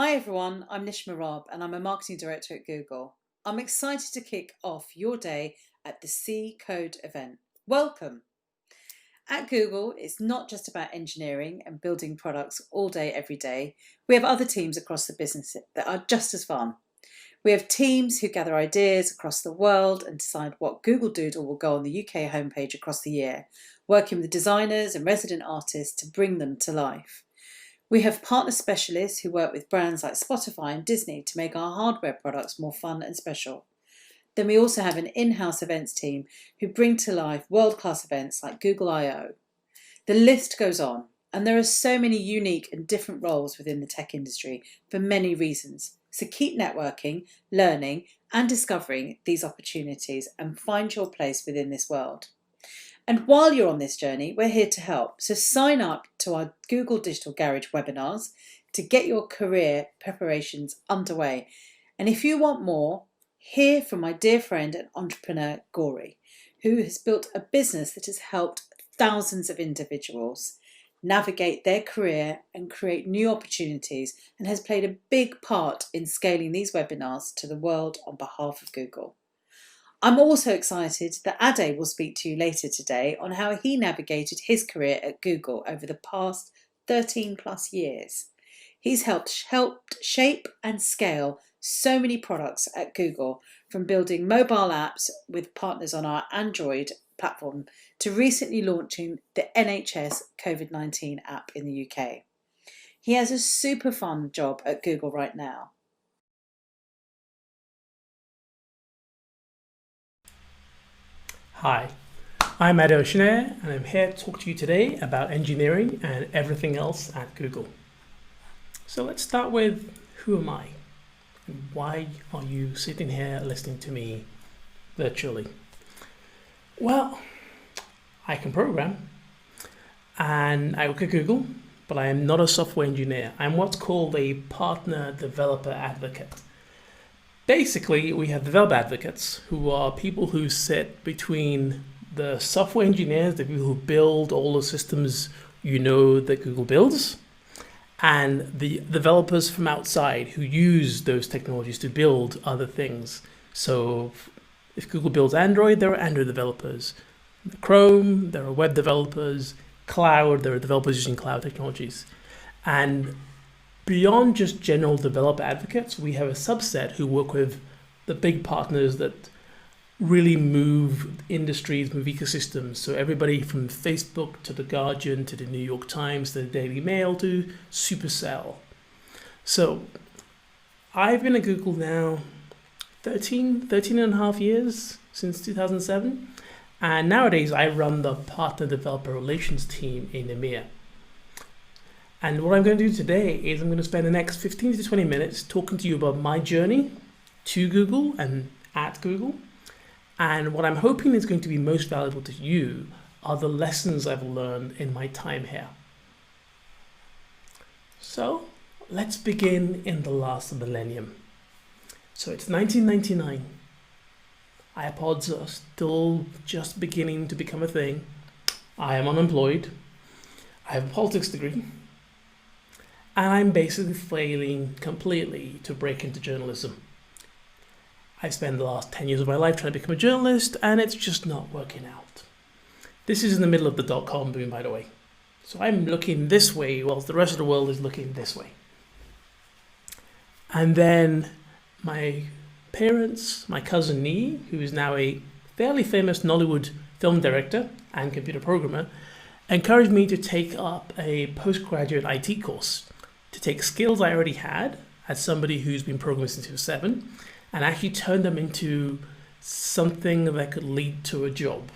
Hi everyone, I'm Nishma Rob and I'm a marketing director at Google. I'm excited to kick off your day at the C Code event. Welcome! At Google, it's not just about engineering and building products all day, every day. We have other teams across the business that are just as fun. We have teams who gather ideas across the world and decide what Google Doodle will go on the UK homepage across the year, working with designers and resident artists to bring them to life. We have partner specialists who work with brands like Spotify and Disney to make our hardware products more fun and special. Then we also have an in-house events team who bring to life world-class events like Google I/O. The list goes on, and there are so many unique and different roles within the tech industry for many reasons. So keep networking, learning, and discovering these opportunities and find your place within this world. And while you're on this journey, we're here to help. So sign up to our Google Digital Garage webinars to get your career preparations underway. And if you want more, hear from my dear friend and entrepreneur, Gauri, who has built a business that has helped thousands of individuals navigate their career and create new opportunities and has played a big part in scaling these webinars to the world on behalf of Google. I'm also excited that Ade will speak to you later today on how he navigated his career at Google over the past 13 plus years. He's helped shape and scale so many products at Google, from building mobile apps with partners on our Android platform to recently launching the NHS COVID-19 app in the UK. He has a super fun job at Google right now. Hi, I'm Ade Oshineye and I'm here to talk to you today about engineering and everything else at Google. So let's start with, who am I? And why are you sitting here listening to me virtually? Well, I can program and I work at Google, but I am not a software engineer. I'm what's called a partner developer advocate. Basically, we have developer advocates who are people who sit between the software engineers, the people who build all the systems that Google builds, and the developers from outside who use those technologies to build other things. So if Google builds Android, there are Android developers. Chrome, there are web developers. Cloud, there are developers using cloud technologies. And beyond just general developer advocates, we have a subset who work with the big partners that really move industries, move ecosystems. So everybody from Facebook to The Guardian to the New York Times to the Daily Mail to Supercell. So I've been at Google now 13 and a half years, since 2007. And nowadays I run the partner developer relations team in EMEA. And what I'm going to do today is I'm going to spend the next 15 to 20 minutes talking to you about my journey to Google and at Google. And what I'm hoping is going to be most valuable to you are the lessons I've learned in my time here. So let's begin in the last millennium. So it's 1999. iPods are still just beginning to become a thing. I am unemployed. I have a politics degree. And I'm basically failing completely to break into journalism. I spent the last 10 years of my life trying to become a journalist, and it's just not working out. This is in the middle of the dot-com boom, by the way. So I'm looking this way whilst the rest of the world is looking this way. And then my parents, my cousin Nee, who is now a fairly famous Nollywood film director and computer programmer, encouraged me to take up a postgraduate IT course to take skills I already had as somebody who's been programming since he was 7 and actually turn them into something that could lead to a job.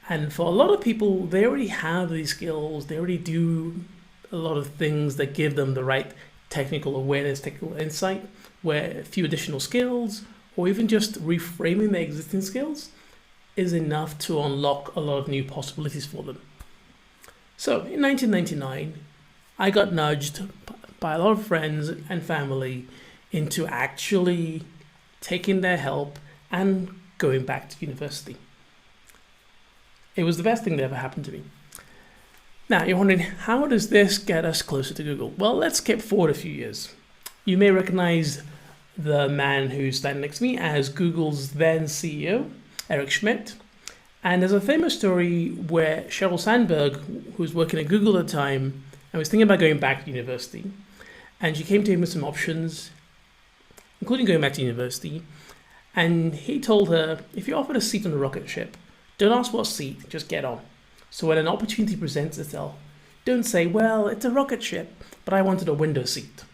And for a lot of people, they already have these skills. They already do a lot of things that give them the right technical awareness, technical insight, where a few additional skills or even just reframing their existing skills is enough to unlock a lot of new possibilities for them. So in 1999, I got nudged by a lot of friends and family into actually taking their help and going back to university. It was the best thing that ever happened to me. Now, you're wondering, how does this get us closer to Google? Well, let's skip forward a few years. You may recognize the man who's standing next to me as Google's then CEO, Eric Schmidt. And there's a famous story where Sheryl Sandberg, who was working at Google at the time, and was thinking about going back to university, and she came to him with some options, including going back to university. And he told her, if you're offered a seat on a rocket ship, don't ask what seat, just get on. So when an opportunity presents itself, don't say, well, it's a rocket ship, but I wanted a window seat.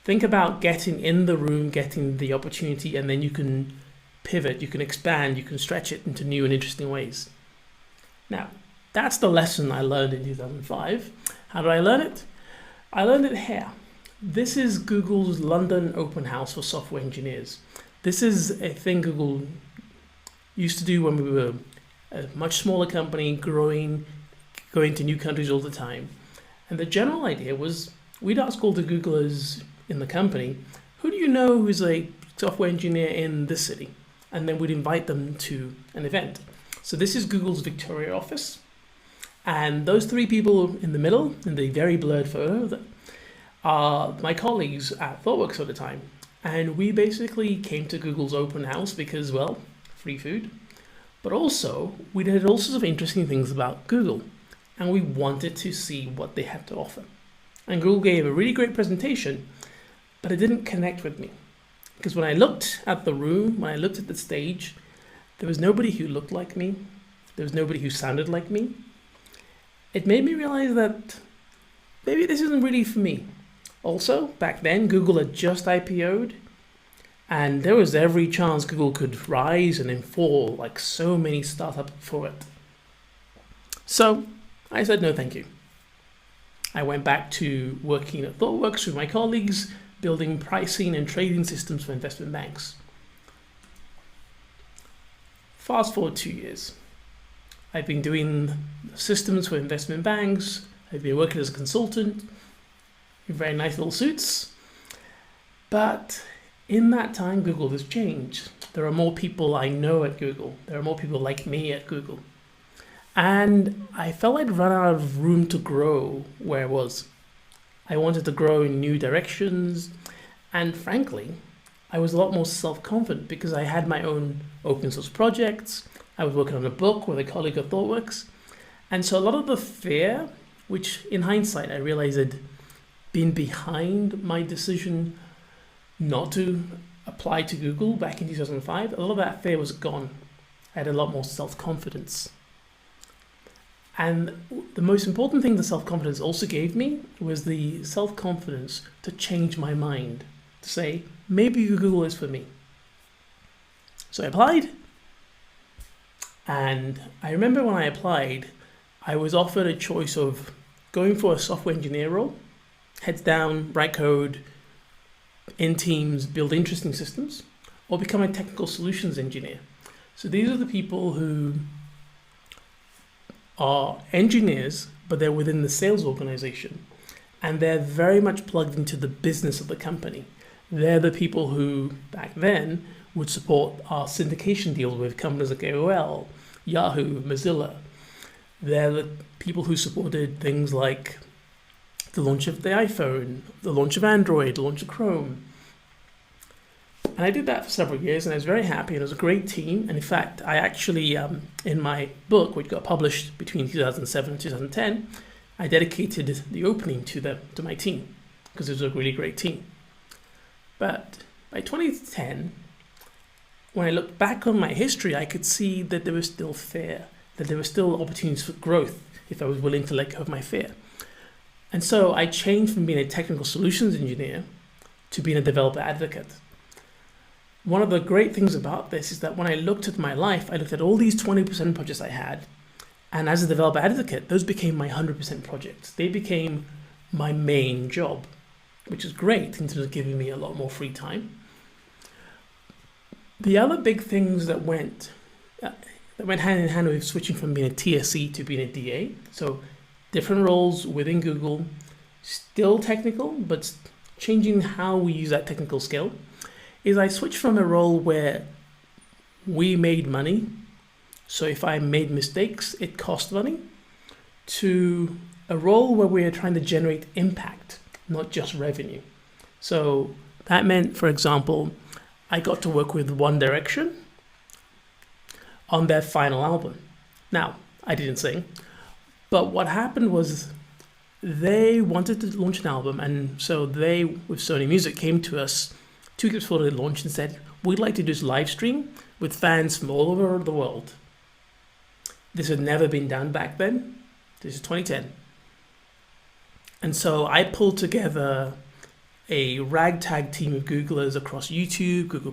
Think about getting in the room, getting the opportunity, and then you can pivot, you can expand, you can stretch it into new and interesting ways. Now, that's the lesson I learned in 2005. How did I learn it? I learned it here. This is Google's London open house for software engineers. This is a thing Google used to do when we were a much smaller company, going to new countries all the time. And the general idea was we'd ask all the Googlers in the company, who do you know who's a software engineer in this city? And then we'd invite them to an event. So this is Google's Victoria office. And those three people in the middle, in the very blurred photo, are my colleagues at ThoughtWorks at the time. And we basically came to Google's open house because, well, free food. But also, we did all sorts of interesting things about Google. And we wanted to see what they had to offer. And Google gave a really great presentation, but it didn't connect with me. Because when I looked at the room, when I looked at the stage, there was nobody who looked like me. There was nobody who sounded like me. It made me realize that maybe this isn't really for me. Also, back then, Google had just IPO'd, and there was every chance Google could rise and then fall like so many startups before it. So I said no thank you. I went back to working at ThoughtWorks with my colleagues, building pricing and trading systems for investment banks. Fast forward 2 years. I've been doing systems for investment banks. I've been working as a consultant in very nice little suits. But in that time, Google has changed. There are more people I know at Google. There are more people like me at Google. And I felt I'd run out of room to grow where I was. I wanted to grow in new directions. And frankly, I was a lot more self-confident because I had my own open source projects. I was working on a book with a colleague at ThoughtWorks. And so a lot of the fear, which in hindsight I realized had been behind my decision not to apply to Google back in 2005, a lot of that fear was gone. I had a lot more self-confidence. And the most important thing the self-confidence also gave me was the self-confidence to change my mind, to say, maybe Google is for me. So I applied. And I remember when I applied, I was offered a choice of going for a software engineer role, heads down, write code, in teams, build interesting systems, or become a technical solutions engineer. So these are the people who are engineers, but they're within the sales organization. And they're very much plugged into the business of the company. They're the people who, back then, would support our syndication deals with companies like AOL, Yahoo, Mozilla. They're the people who supported things like the launch of the iPhone, the launch of Android, the launch of Chrome. And I did that for several years, and I was very happy, and it was a great team. And in fact, I actually, in my book, which got published between 2007 and 2010, I dedicated the opening to my team, because it was a really great team. But by 2010, when I looked back on my history, I could see that there was still fear, that there were still opportunities for growth if I was willing to let go of my fear. And so I changed from being a technical solutions engineer to being a developer advocate. One of the great things about this is that when I looked at my life, I looked at all these 20% projects I had. And as a developer advocate, those became my 100% projects. They became my main job, which is great in terms of giving me a lot more free time. The other big things that went hand in hand with switching from being a TSC to being a DA, so different roles within Google, still technical, but changing how we use that technical skill, is I switched from a role where we made money, so if I made mistakes, it cost money, to a role where we are trying to generate impact, not just revenue. So that meant, for example, I got to work with One Direction on their final album. Now, I didn't sing, but what happened was they wanted to launch an album, and so they, with Sony Music, came to us 2 weeks before the launch and said, we'd like to do this live stream with fans from all over the world. This had never been done back then. This is 2010. And so I pulled together a ragtag team of Googlers across YouTube, Google+,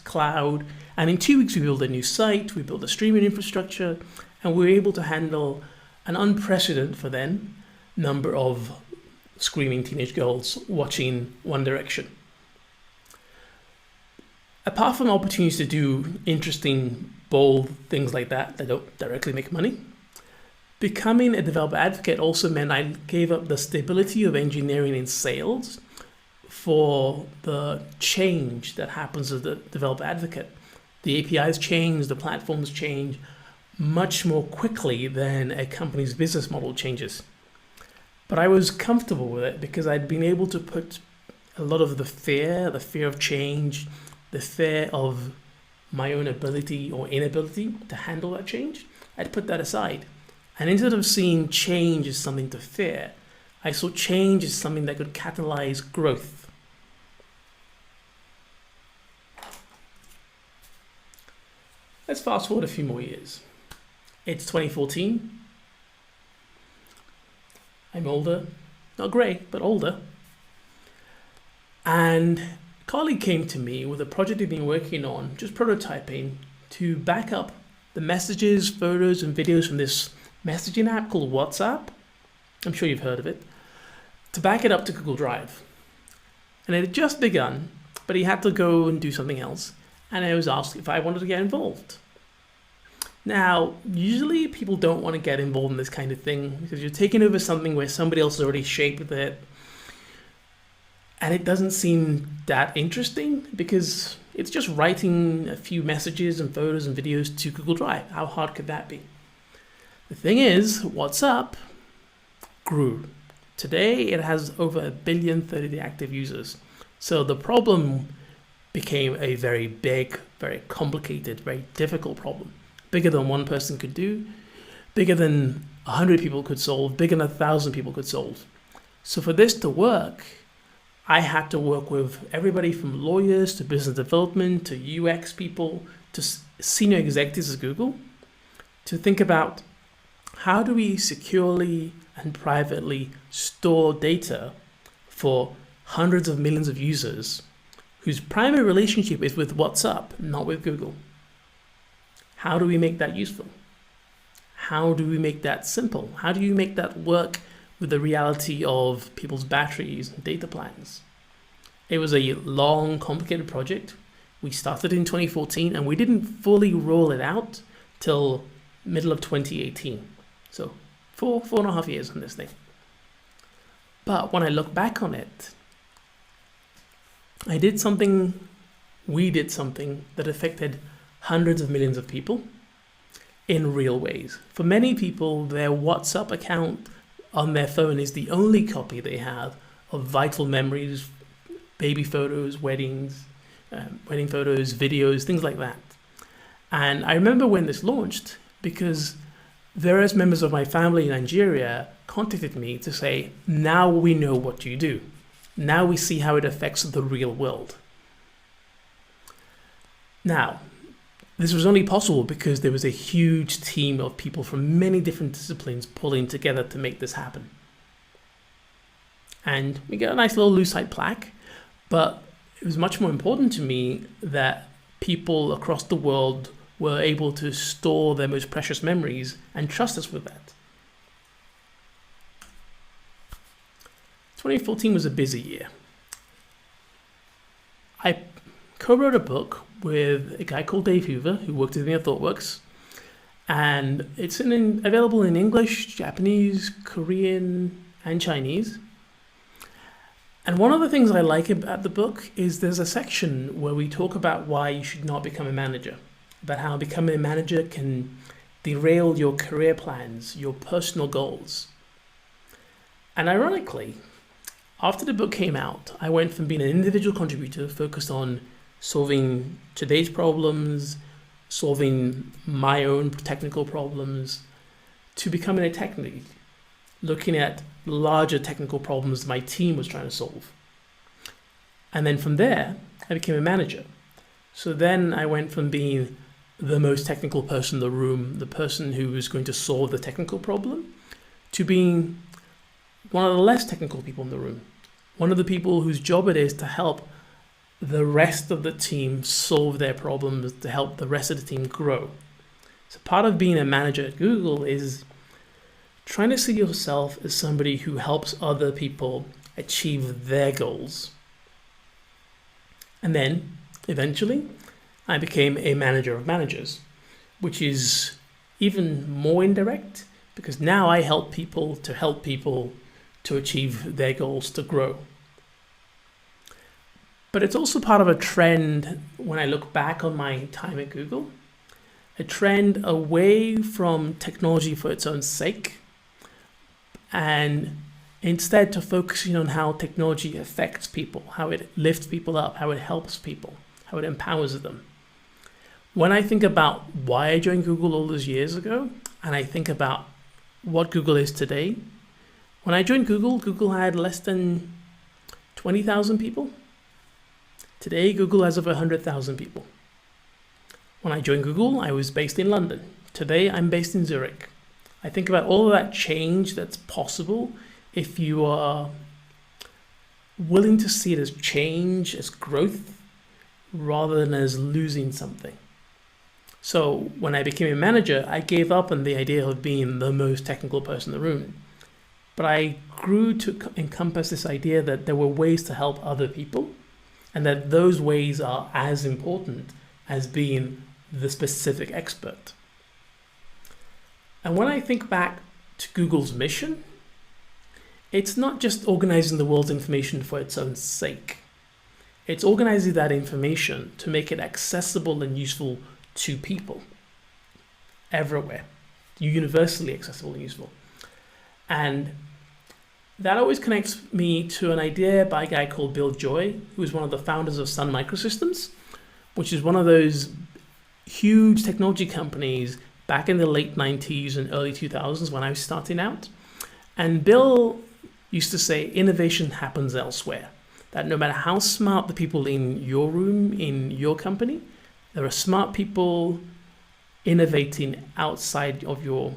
Cloud, and in 2 weeks we built a new site, we built a streaming infrastructure, and we were able to handle an unprecedented for then number of screaming teenage girls watching One Direction. Apart from opportunities to do interesting, bold things like that don't directly make money, becoming a developer advocate also meant I gave up the stability of engineering and sales for the change that happens as the developer advocate. The APIs change, the platforms change much more quickly than a company's business model changes. But I was comfortable with it because I'd been able to put a lot of the fear of change, the fear of my own ability or inability to handle that change, I'd put that aside. And instead of seeing change as something to fear, I saw change as something that could catalyze growth. Let's fast forward a few more years. It's 2014. I'm older, not grey, but older. And a colleague came to me with a project he'd been working on, just prototyping, to back up the messages, photos, and videos from this messaging app called WhatsApp. I'm sure you've heard of it. To back it up to Google Drive. And it had just begun, but he had to go and do something else. And I was asked if I wanted to get involved. Now, usually people don't want to get involved in this kind of thing because you're taking over something where somebody else has already shaped it. And it doesn't seem that interesting because it's just writing a few messages and photos and videos to Google Drive. How hard could that be? The thing is, WhatsApp grew. Today, it has over 1 billion 30-day active users. So the problem became a very big, very complicated, very difficult problem. Bigger than one person could do, bigger than 100 people could solve, bigger than 1,000 people could solve. So for this to work, I had to work with everybody from lawyers to business development to UX people to senior executives at Google to think about how do we securely and privately store data for hundreds of millions of users whose primary relationship is with WhatsApp, not with Google. How do we make that useful? How do we make that simple? How do you make that work with the reality of people's batteries and data plans? It was a long, complicated project. We started in 2014 and we didn't fully roll it out till middle of 2018. So 4.5 years on this thing. But when I look back on it, we did something that affected hundreds of millions of people in real ways. For many people, their WhatsApp account on their phone is the only copy they have of vital memories, baby photos, weddings, wedding photos, videos, things like that. And I remember when this launched because various members of my family in Nigeria contacted me to say, now we know what you do. Now we see how it affects the real world. Now, this was only possible because there was a huge team of people from many different disciplines pulling together to make this happen. And we got a nice little lucite plaque, but it was much more important to me that people across the world were able to store their most precious memories and trust us with that. 2014 was a busy year. I co-wrote a book with a guy called Dave Hoover, who worked with me at ThoughtWorks, and it's available in English, Japanese, Korean, and Chinese. And one of the things I like about the book is there's a section where we talk about why you should not become a manager, about how becoming a manager can derail your career plans, your personal goals. And ironically, after the book came out, I went from being an individual contributor focused on solving today's problems, solving my own technical problems, to becoming a tech lead, looking at larger technical problems my team was trying to solve. And then from there, I became a manager. So then I went from being the most technical person in the room, the person who was going to solve the technical problem, to being one of the less technical people in the room, one of the people whose job it is to help the rest of the team solve their problems, to help the rest of the team grow. So part of being a manager at Google is trying to see yourself as somebody who helps other people achieve their goals. And then eventually I became a manager of managers, which is even more indirect because now I help people to achieve their goals, to grow. But it's also part of a trend when I look back on my time at Google, a trend away from technology for its own sake, and instead to focusing on how technology affects people, how it lifts people up, how it helps people, how it empowers them. When I think about why I joined Google all those years ago, and I think about what Google is today, when I joined Google, Google had less than 20,000 people. Today, Google has over 100,000 people. When I joined Google, I was based in London. Today, I'm based in Zurich. I think about all of that change that's possible if you are willing to see it as change, as growth, rather than as losing something. So when I became a manager, I gave up on the idea of being the most technical person in the room. But I grew to encompass this idea that there were ways to help other people, and that those ways are as important as being the specific expert. And when I think back to Google's mission, it's not just organizing the world's information for its own sake. It's organizing that information to make it accessible and useful to people everywhere, universally accessible and useful. And that always connects me to an idea by a guy called Bill Joy, who is one of the founders of Sun Microsystems, which is one of those huge technology companies back in the late 90s and early 2000s when I was starting out. And Bill used to say innovation happens elsewhere, that no matter how smart the people in your room, in your company, there are smart people innovating outside of your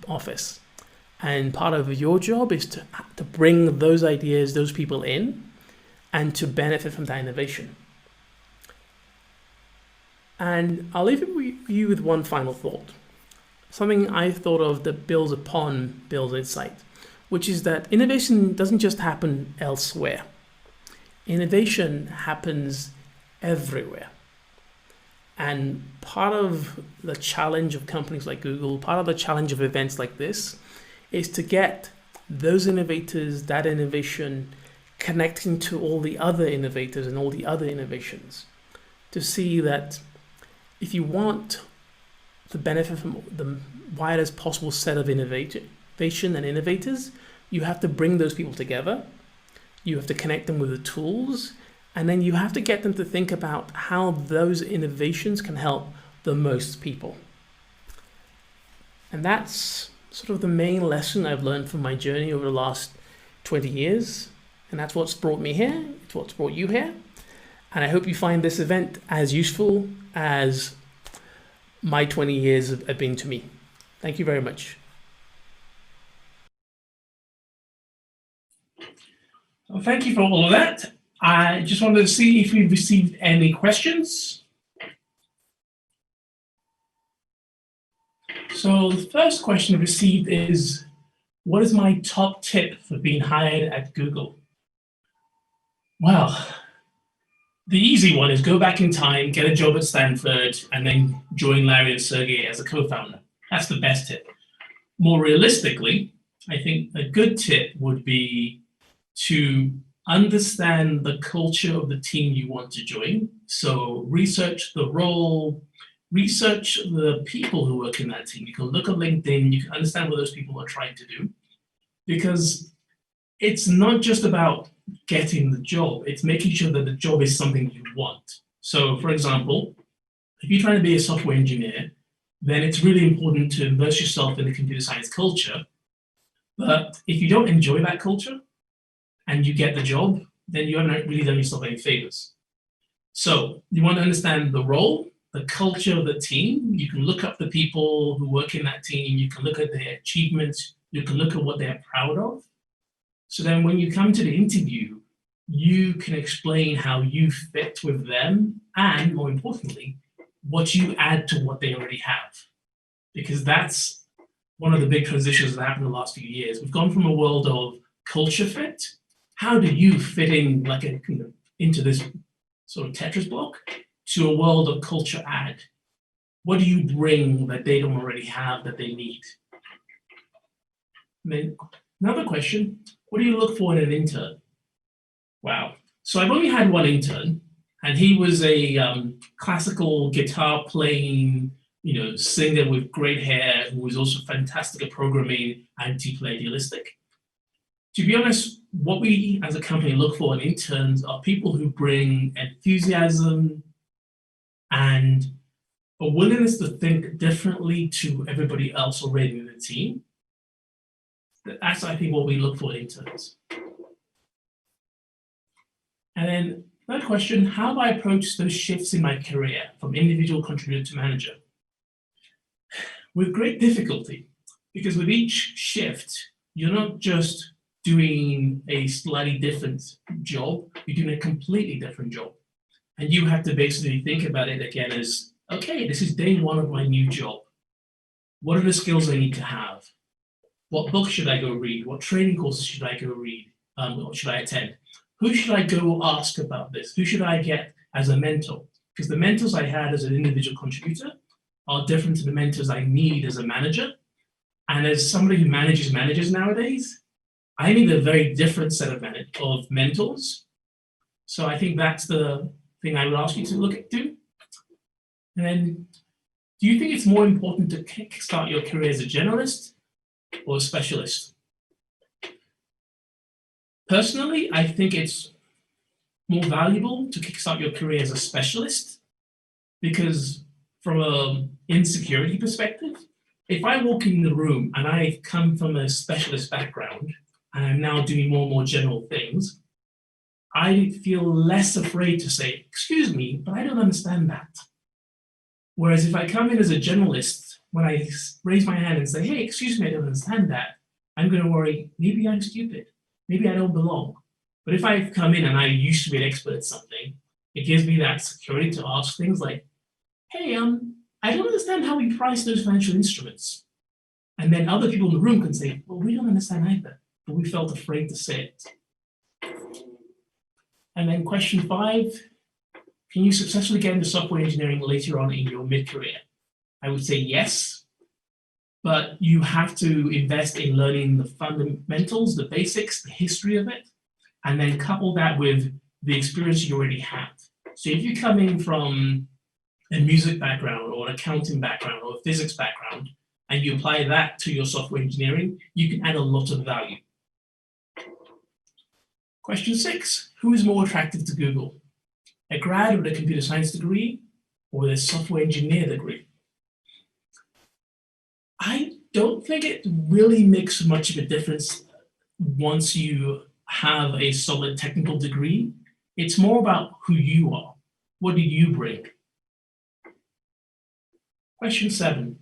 office. And part of your job is to bring those ideas, those people in, and to benefit from that innovation. And I'll leave it with you with one final thought. Something I thought of that builds upon Bill's insight, which is that innovation doesn't just happen elsewhere. Innovation happens everywhere. And part of the challenge of companies like Google, part of the challenge of events like this, is to get those innovators, that innovation, connecting to all the other innovators and all the other innovations, to see that if you want to benefit from the widest possible set of innovation and innovators, you have to bring those people together, you have to connect them with the tools, and then you have to get them to think about how those innovations can help the most people. And that's sort of the main lesson I've learned from my journey over the last 20 years. And that's what's brought me here. It's what's brought you here. And I hope you find this event as useful as my 20 years have been to me. Thank you very much. Well, thank you for all of that. I just wanted to see if we've received any questions. So the first question received is, what is my top tip for being hired at Google? Well, the easy one is go back in time, get a job at Stanford, and then join Larry and Sergey as a co-founder. That's the best tip. More realistically, I think a good tip would be to understand the culture of the team you want to join. So research the role, research the people who work in that team. You can look at LinkedIn, you can understand what those people are trying to do, because it's not just about getting the job, it's making sure that the job is something you want. So for example, if you're trying to be a software engineer, then it's really important to immerse yourself in the computer science culture. But if you don't enjoy that culture and you get the job, then you haven't really done yourself any favors. So you want to understand the role, the culture of the team. You can look up the people who work in that team. You can look at their achievements. You can look at what they're proud of. So then when you come to the interview, you can explain how you fit with them and, more importantly, what you add to what they already have. Because that's one of the big transitions that happened in the last few years. We've gone from a world of culture fit. How do you fit in into this sort of Tetris block to a world of culture add? What do you bring that they don't already have that they need? And then another question, what do you look for in an intern? Wow. So I've only had one intern, and he was a classical guitar playing, singer with great hair, who was also fantastic at programming and deeply idealistic. To be honest, what we as a company look for in interns are people who bring enthusiasm and a willingness to think differently to everybody else already in the team. That's, I think, what we look for in interns. And then third question, how have I approached those shifts in my career from individual contributor to manager? With great difficulty, because with each shift, you're not just doing a slightly different job, you're doing a completely different job. And you have to basically think about it again as, okay, this is day one of my new job. What are the skills I need to have? What books should I go read? What training courses should I go read? Or should I attend? Who should I go ask about this? Who should I get as a mentor? Because the mentors I had as an individual contributor are different to the mentors I need as a manager. And as somebody who manages managers nowadays, I need a very different set of mentors. So I think that's the thing I would ask you to look at too. And then, do you think it's more important to kickstart your career as a generalist or a specialist? Personally, I think it's more valuable to kickstart your career as a specialist, because from an insecurity perspective, if I walk in the room and I come from a specialist background and I'm now doing more and more general things, I feel less afraid to say, excuse me, but I don't understand that. Whereas if I come in as a generalist, when I raise my hand and say, hey, excuse me, I don't understand that, I'm going to worry, maybe I'm stupid. Maybe I don't belong. But if I come in and I used to be an expert at something, it gives me that security to ask things like, hey, I don't understand how we price those financial instruments. And then other people in the room can say, well, we don't understand either, but we felt afraid to say it. And then question 5, can you successfully get into software engineering later on in your mid-career? I would say yes, but you have to invest in learning the fundamentals, the basics, the history of it, and then couple that with the experience you already have. So if you come in from a music background or an accounting background or a physics background, and you apply that to your software engineering, you can add a lot of value. Question 6, who is more attractive to Google? A grad with a computer science degree or with a software engineer degree? I don't think it really makes much of a difference once you have a solid technical degree. It's more about who you are. What do you bring? Question 7.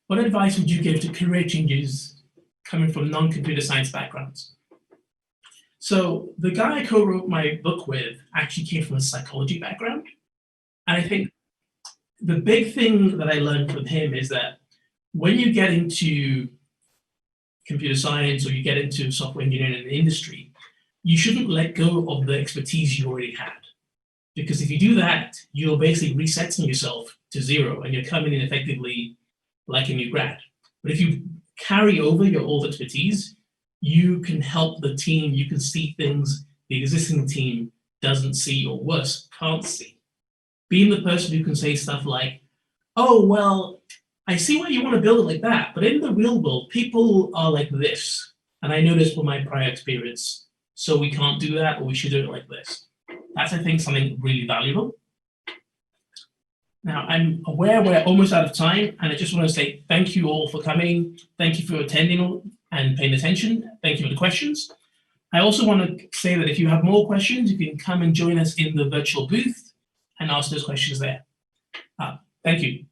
What advice would you give to career changes coming from non-computer science backgrounds? So the guy I co-wrote my book with actually came from a psychology background. And I think the big thing that I learned from him is that when you get into computer science or you get into software engineering in the industry, you shouldn't let go of the expertise you already had. Because if you do that, you're basically resetting yourself to zero and you're coming in effectively like a new grad. But if you carry over your old expertise, you can help the team, you can see things the existing team doesn't see, or worse, can't see. Being the person who can say stuff like, oh, well, I see why you want to build it like that, but in the real world, people are like this. And I know this from my prior experience. So we can't do that, or we should do it like this. That's, I think, something really valuable. Now, I'm aware we're almost out of time, and I just want to say thank you all for coming. Thank you for attending and paying attention. Thank you for the questions. I also want to say that if you have more questions, you can come and join us in the virtual booth and ask those questions there. Thank you.